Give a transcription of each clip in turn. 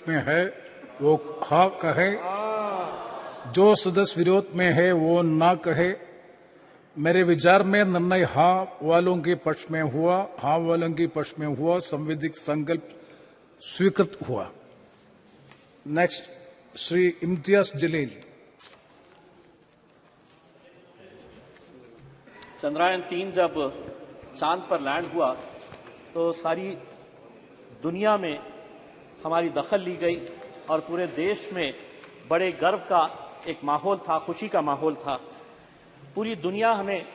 में है वो हाँ कहे, जो सदस्य विरोध में है वो ना कहे। मेरे विचार में निर्णय हाँ वालों के पक्ष में हुआ, हाँ वालों के पक्ष में हुआ, संवैधानिक संकल्प स्वीकृत हुआ। नेक्स्ट, श्री इम्तियाज जलील। चंद्रयान-3 जब चांद पर लैंड हुआ तो सारी दुनिया में हमारी दखल ली गई और पूरे देश में बड़े गर्व का एक माहौल था, खुशी का माहौल था। पूरी दुनिया हमें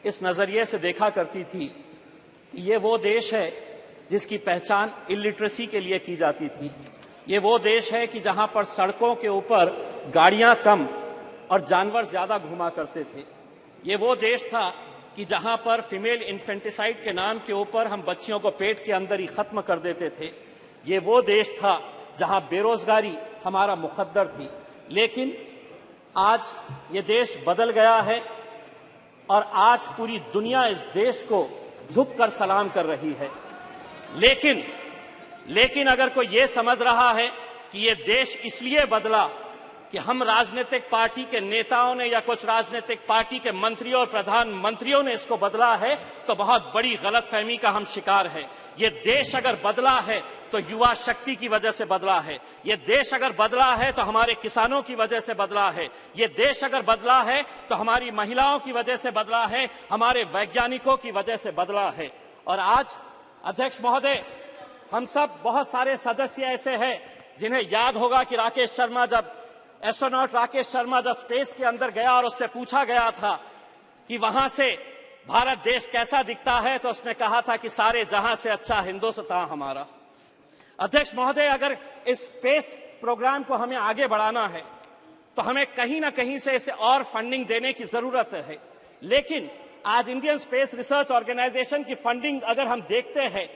इस नजरिए से देखा करती थी कि ये वो देश है जिसकी पहचान इलिटरेसी के लिए की जाती थी। ये वो देश है कि जहां पर सड़कों के ऊपर गाड़ियां कम और जानवर ज्यादा घुमा करते थे। ये वो देश था कि जहां पर फीमेल इन्फेंटिसाइड के नाम के ऊपर हम बच्चियों को पेट के अंदर ही खत्म कर देते थे। ये वो देश था जहां बेरोजगारी हमारा मुकद्दर थी। लेकिन आज ये देश बदल गया है और आज पूरी दुनिया इस देश को झुककर सलाम कर रही है। लेकिन अगर कोई ये समझ रहा है कि ये देश इसलिए बदला कि हम राजनीतिक पार्टी के नेताओं ने या कुछ राजनीतिक पार्टी के मंत्रियों और प्रधानमंत्रियों ने इसको बदला है, तो बहुत बड़ी गलतफहमी का हम शिकार है। ये देश अगर बदला है तो युवा शक्ति की वजह से बदला है। ये देश अगर बदला है तो हमारे किसानों की वजह से बदला है। ये देश अगर बदला है तो हमारी महिलाओं की वजह से बदला है, हमारे वैज्ञानिकों की वजह से बदला है। और आज अध्यक्ष महोदय, हम सब बहुत सारे सदस्य ऐसे हैं जिन्हें याद होगा कि एस्ट्रोनॉट राकेश शर्मा जब स्पेस के अंदर गया और उससे पूछा गया था कि वहां से भारत देश कैसा दिखता है, तो उसने कहा था कि सारे जहां से अच्छा हिंदुस्तान हमारा। अध्यक्ष महोदय, अगर इस स्पेस प्रोग्राम को हमें आगे बढ़ाना है तो हमें कहीं ना कहीं से इसे और फंडिंग देने की जरूरत है। लेकिन आज इंडियन स्पेस रिसर्च ऑर्गेनाइजेशन की फंडिंग अगर हम देखते हैं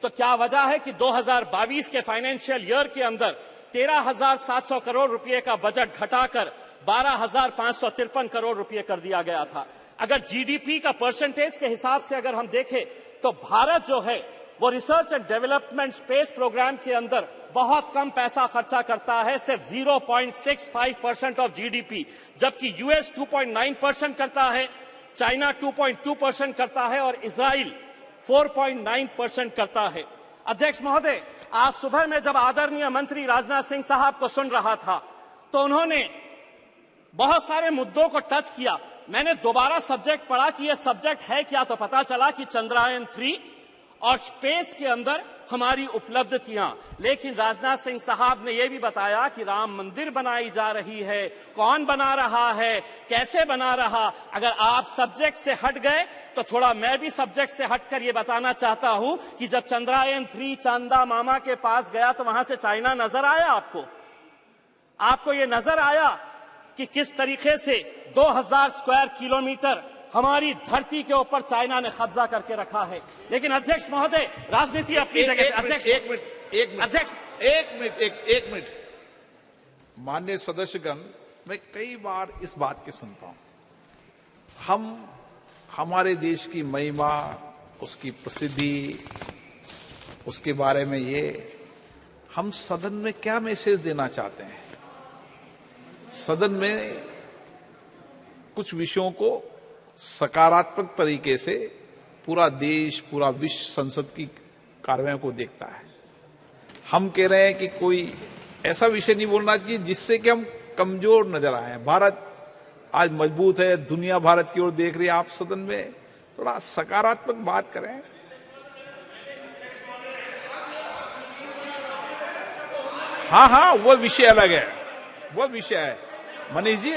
तो क्या वजह है कि 2022 के फाइनेंशियल ईयर के अंदर 13,700 करोड़ रुपए का बजट घटाकर 12,553 करोड़ रुपए कर दिया गया था। अगर जीडीपी का परसेंटेज के हिसाब से अगर हम देखें तो भारत जो है वो research and development space program के अंदर बहुत कम पैसा खर्चा करता है, सिर्फ 0.65% ऑफ जीडीपी, जबकि यूएस 2.9% करता है, चाइना 2.2% करता है और इजराइल 4.9% करता है। अध्यक्ष महोदय, आज सुबह में जब आदरणीय मंत्री राजनाथ सिंह साहब को सुन रहा था तो उन्होंने बहुत सारे मुद्दों को टच किया। मैंने दोबारा सब्जेक्ट पढ़ा कि यह सब्जेक्ट है क्या, तो पता चला कि चंद्रयान-3 और स्पेस के अंदर हमारी उपलब्धियां। लेकिन राजनाथ सिंह साहब ने यह भी बताया कि राम मंदिर बनाई जा रही है, कौन बना रहा है, कैसे बना रहा। अगर आप सब्जेक्ट से हट गए तो थोड़ा मैं भी सब्जेक्ट से हटकर यह बताना चाहता हूं कि जब चंद्रयान-3 चांदा मामा के पास गया तो वहां से चाइना नजर आया आपको ये नजर आया कि किस तरीके से 2000 स्क्वायर किलोमीटर हमारी धरती के ऊपर चाइना ने कब्जा करके रखा है। लेकिन अध्यक्ष महोदय, राजनीति अपनी जगह। अध्यक्ष एक मिनट माननीय सदस्यगण, मैं कई बार इस बात की सुनता हूं, हमारे देश की महिमा, उसकी प्रसिद्धि, उसके बारे में हम सदन में क्या मैसेज देना चाहते हैं। सदन में कुछ विषयों को सकारात्मक तरीके से पूरा देश, पूरा विश्व संसद की कार्रवाई को देखता है। हम कह रहे हैं कि कोई ऐसा विषय नहीं बोलना चाहिए जिससे कि हम कमजोर नजर आए। भारत आज मजबूत है, दुनिया भारत की ओर देख रही है। आप सदन में थोड़ा सकारात्मक बात करें। हाँ, वो विषय अलग है, वो विषय है। मनीष जी,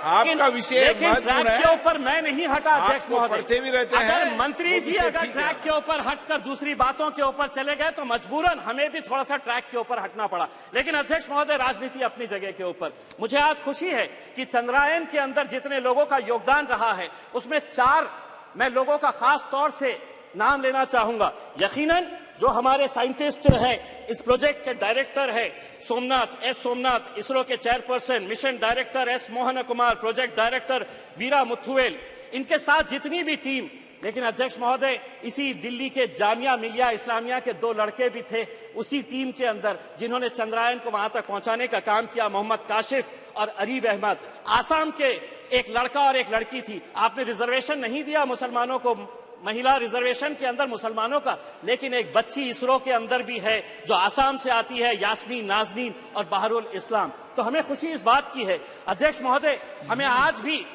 आपका विषय ट्रैक के ऊपर मैं नहीं हटा अध्यक्ष महोदय। पढ़ते भी रहते हैं। अगर मंत्री जी अगर ट्रैक के ऊपर हटकर दूसरी बातों के ऊपर चले गए तो मजबूरन हमें भी थोड़ा सा ट्रैक के ऊपर हटना पड़ा। लेकिन अध्यक्ष महोदय, राजनीति अपनी जगह के ऊपर। मुझे आज खुशी है कि चंद्रयान के अंदर जितने लोगों का योगदान रहा है उसमें 4 मैं लोगों का खास तौर से नाम लेना चाहूंगा। यकीनन जो हमारे साइंटिस्ट हैं, इस प्रोजेक्ट के डायरेक्टर है सोमनाथ, इसरो के chairperson, mission director S Mohan Kumar, project director Veera Muthuvel, इनके साथ जितनी भी टीम लेकिन अध्यक्ष महोदय, इसी दिल्ली के जामिया मिलिया इस्लामिया के 2 लड़के भी थे उसी टीम के अंदर जिन्होंने चंद्रयान को वहां तक पहुंचाने का काम किया, मोहम्मद काशिफ और अरीब अहमद। आसाम के एक लड़का और एक लड़की थी। आपने रिजर्वेशन नहीं दिया मुसलमानों को, महिला रिजर्वेशन के अंदर मुसलमानों का, लेकिन एक बच्ची इसरो के अंदर भी है जो आसाम से आती है, यास्मीन नाजनीन और बहरुल इस्लाम। तो हमें खुशी इस बात की है अध्यक्ष महोदय, हमें आज भी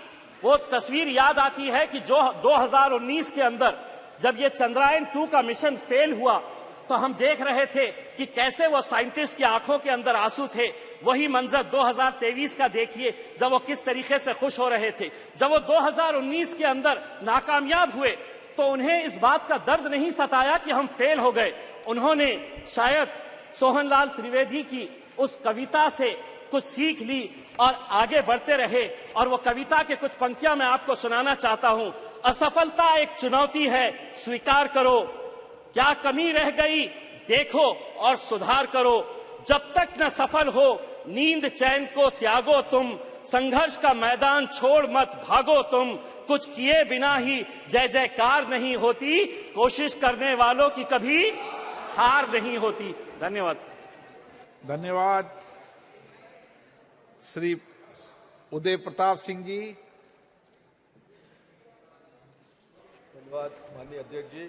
वो तस्वीर याद आती है कि जो 2019 के अंदर जब ये चंद्रयान 2 का मिशन फेल हुआ तो हम देख रहे थे कि कैसे वो साइंटिस्ट की आंखों के अंदर आंसू थे। वही मंजर 2023 का देखिए, जब वो किस तरीके से खुश हो रहे थे। जब वो 2019 के अंदर नाकामयाब हुए तो उन्हें इस बात का दर्द नहीं सताया कि हम फेल हो गए। उन्होंने शायद सोहनलाल त्रिवेदी की उस कविता से कुछ सीख ली और आगे बढ़ते रहे। और वो कविता के कुछ पंक्तियां मैं आपको सुनाना चाहता हूं। असफलता एक चुनौती है, स्वीकार करो, क्या कमी रह गई देखो और सुधार करो, जब तक न सफल हो नींद चैन को त्यागो तुम, संघर्ष का मैदान छोड़ मत भागो तुम, कुछ किए बिना ही जय जयकार नहीं होती, कोशिश करने वालों की कभी हार नहीं होती। धन्यवाद। धन्यवाद। श्री उदय प्रताप सिंह जी। धन्यवाद माननीय अध्यक्ष जी।